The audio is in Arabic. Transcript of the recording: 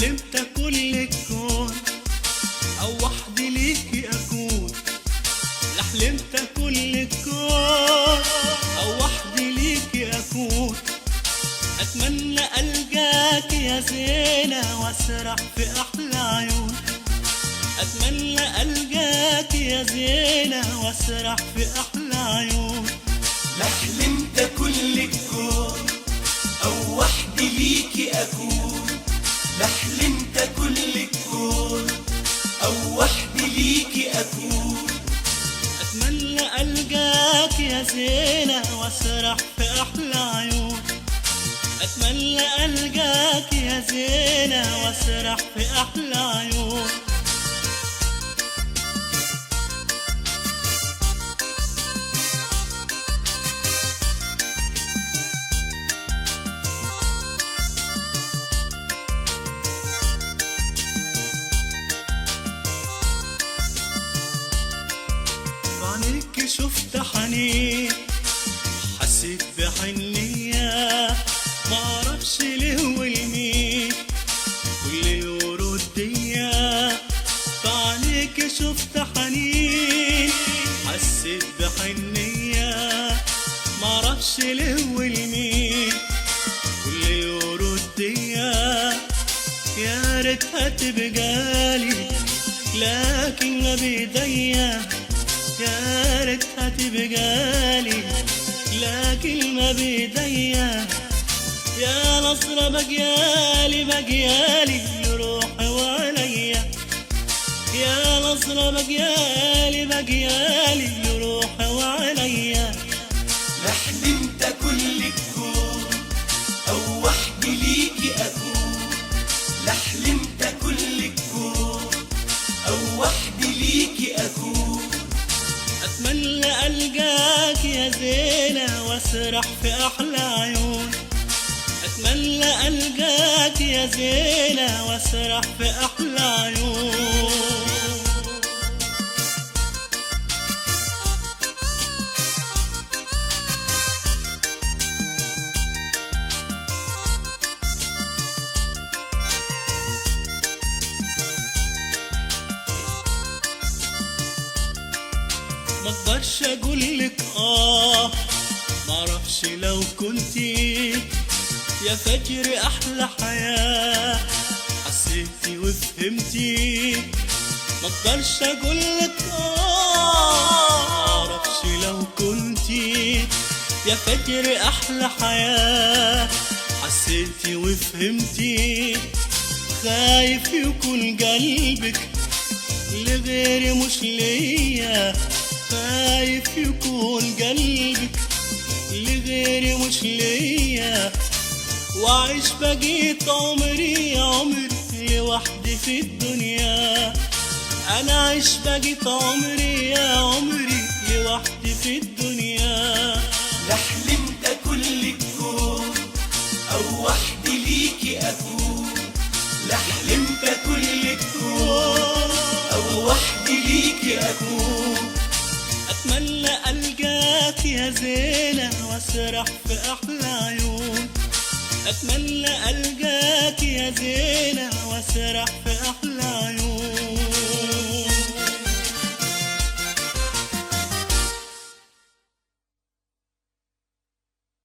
حلمت كل الكون أو وحدي ليكي أكون. لا حلمت كل الكون أو وحدي ليكي أكون. أتمنى ألقاك يا زينة وأسرح في أحلى عيون. أتمنى ألقاك يا زينة وأسرح في أحلى عيون. لا حلمت كل الكون أو وحدي ليكي أكون. لا حلمت كل الكون أو وحدي ليكي أكون. أتمنى ألقاك يا زينة وأسرح في أحلى عيون. أتمنى ألقاك يا زينة وأسرح في أحلى عيون. بعينيك شفت حنين حسيت بحنية معرفش ليه والمين كل الورود ديا. بعينيك شفت حنين حسيت بحنية معرفش ليه والمين كل الورود ديا. يا ريتها تبقالي لكن ما بيديا. يا ريتها تبقالي لكن ما بيديا. يا نصرة بقيالي بقيالي لروحي وعليا. يا نصرة بقيالي بقيالي لروحي وعليا. لا حلمت كل الكون أو وحدي ليكي أكون. لا حلمت كل الكون أو وحدي ليكي أكون. أتمنى ألقاك يا زينة وأسرح في أحلى عيون. أتمنى ألقاك يا زينة وأسرح في أحلى عيون. مقدرش اقولك معرفش لو كنتي يا فجر احلى حياة حسيتي وفهمتي. مقدرش اقولك معرفش لو كنتي يا فجر احلى حياة حسيتي وفهمتي. خايف يكون قلبك لغيري مش ليا. خايف يكون قلبك لغيري مش ليا. وعيش بقيت عمري عمري لوحدي في الدنيا. انا عيش بقيت عمري يا عمري لوحدي في الدنيا. لا حلمت كل الكون أو وحدي ليكي أكون. لا حلمت كل الكون أو وحدي ليكي أكون. أتمنى ألقاك يا زينة وأسرح في أحلى عيون. أتمنى ألقاك يا زينة وأسرح في أحلى عيون.